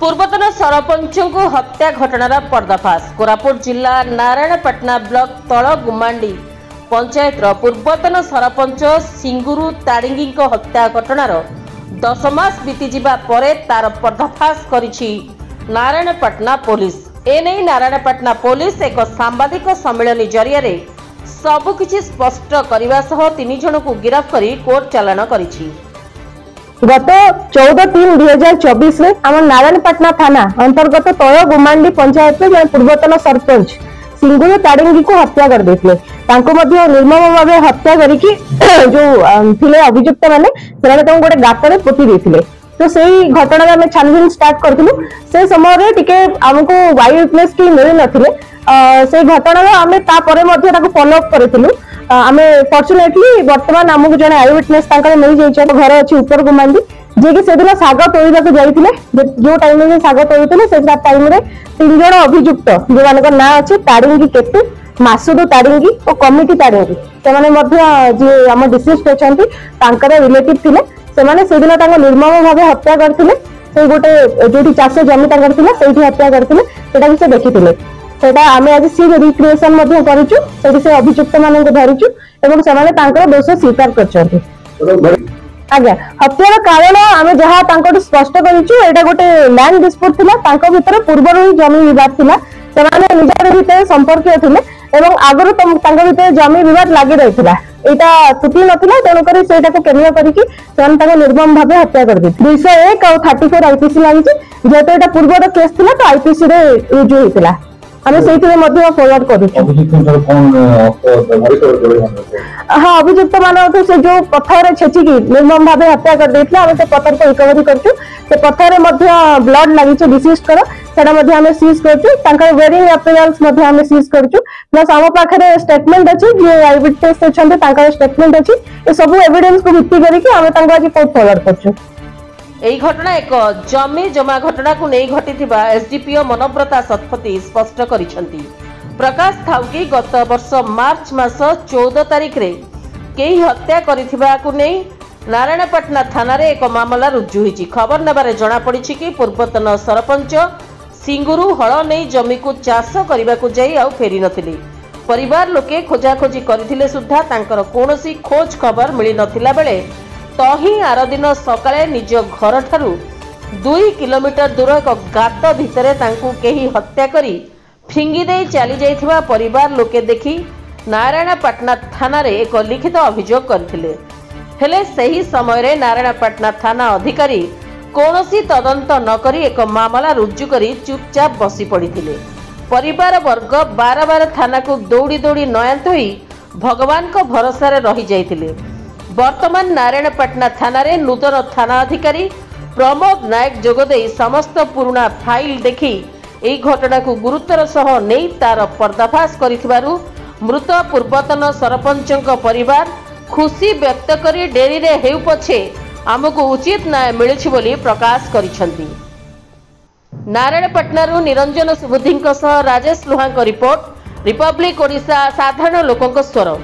पूर्वतन सरपंच को हत्या घटनार पर्दाफाश। कोरापुट जिला नारायणपाटना ब्लॉक तल गुमांडी पंचायत पूर्वतन सरपंच सिंगुरु ताड़िंगी हत्या घटनार 10 मास बीतीजिबा परे तार पर्दाफाश करिछि नारायणपाटना पुलिस। एने नारायणपाटना पुलिस एक सांबादिक सम्मेलन जरिया सबकिछि स्पष्ट करने सह 3 जन को गिरफ्त कर कोर्ट चालाण करिछि। गत 14/3/2024 में आम नारायणपाटना थाना अंतर्गत तल गुमांडी पंचायत में पूर्वतन सरपंच सिंगुरु ताड़िंगी को हत्या कर देथिले। तांको मध्ये निर्मम भावे हत्या करिकि जो थिले अभियुक्त माने सेने तांको गोटे गातरे पोती देथिले। तो सेही घटना में छानबीन स्टार्ट करथिलु। से समय रे टिके हमको वाई विटनेस की मिल नथिले। से घटना रे हमें ता परे मध्ये ताको फॉलो अप करथिलु। आमे फॉर्चुनेटली वर्तमान आमको जने आई विटनेस तांकर मिल जाइछ। घर अछि ऊपर गुमांडी जे कि सेदिन साग तोड़िबा को जाइथिले। जो टाइम में साग तोड़िथिले से टाइम रे 3 जण अभियुक्त जे मानक ना अछि ताड़िंगी केतु मासुदु ताड़िंगी और कमिटी ताड़िंगी से माने मध्ये जे हम डिसिस्ट अछंती तांकर रिलेटिव थिले। से माने सेदिन तांको निर्मम भावे हत्या करथिले। से गोटे जोटी चाष जमी तांकर थिला सेठी हत्या करथिले। सेटा भी से देखिथिले। सेटा आमे आज सी रिक्रिएशन मध्ये करिचु। सेठी से अभियुक्त मानन को धरिचु एवं से माने तांकर दोष स्वीकार करचंती। आज्ञा हत्यार कारण आमे जहा तांको स्पष्ट करिचु। एटा गोटे लैंड डिस्प्यूट थिला। तांको भितर पूर्वरु जमी विवाद थिला। से माने निजर भितर संपर्क थिले एवं आगरु तांको भितर जमी विवाद लागि रहिथिला। एटा तुटी नथिला तेनु करी सेटा को केनिया करिकि सेन ताको निर्मम भावे हत्या कर दिथि। 201 और 34 आईपीसी लागि जेतो एटा पूर्वर केस थिला तो आईपीसी रे रुजु होइतिला। हमें सेहितरे मध्ये फॉरवर्ड करूछु। हाँ अभियुक्त मान से जो पत्थर छेचिकी निर्मम भावे हत्या कर देथिले। हमें से पत्थर को रिकवरी करछु। से पत्थर मध्ये ब्लड लागि डिसीज कर सेटा मध्ये हमें सीज करछु। तांकर वेयरिंग अपीयरेंस मध्ये हमें सीज करछु। प्लस हम पाखरे स्टेटमेंट अछि जे आई विटनेस छन्ते तांकर स्टेटमेंट अछि। ए सब एविडेंस को भित्ति करी कि हमें तांको आज कोर्ट फॉरवर्ड करछु। एही घटना एक जमी जमा घटना को नहीं घटिथिबा एसडीपीओ मनोव्रता शतपथी स्पष्ट करिसंती। प्रकाश थाउकी गत वर्ष मार्च मास 14 तारिख रे केही हत्या करिथिबा को नहीं नारायणपाटना थाना रे एक मामला रुजु होईची। खबर नेबारे जणा पड़िछि कि पूर्वतन सरपंच सिंगुरु हळ नहीं जमी को चाष करबा को जाई आ फेरी नथिले। परिवार लोके खोजाखोजी करथिले सुद्धा तांकर कोनोसी खोज खबर मिली नथिला बेले तही आर दिन सकाळे निज घर ठारू 2 किलोमीटर दूर एक गात भितरे तांकू केही हत्या करी फिंगी दे चली जाइथिबा परिवार लोके देखि नारायणपाटना थाना रे एक लिखित अभियोग करथिले। हेले सही समय रे नारायणपाटना थाना अधिकारी कोनोसी तदंत न करी एक मामला रुजु करी चुपचाप बसी पड़िथिले। परिवार वर्ग बार बार थाना को दौड़ी दौड़ी नयांत होई भगवान को भरोसा रे रही जाइथिले। वर्तमान नारायणपाटना थाना रे नूतन थाना अधिकारी प्रमोद नायक जोगदे समस्त पुराना फाइल देखि एही घटना को गुरुत्वर सह नहीं तार पर्दाफाश करिथिबारु मृत पूर्वतन सरपंचक परिवार खुशी व्यक्त करी डेरी रे हेउ पछे आमको उचित न्याय मिलिछि बोली प्रकाश करिसंती। नारायणपाटना निरंजन सुबुद्धिंक सह राजेश लोहांक रिपोर्ट रिपब्लिक ओडिशा साधारण लोकंक स्वर।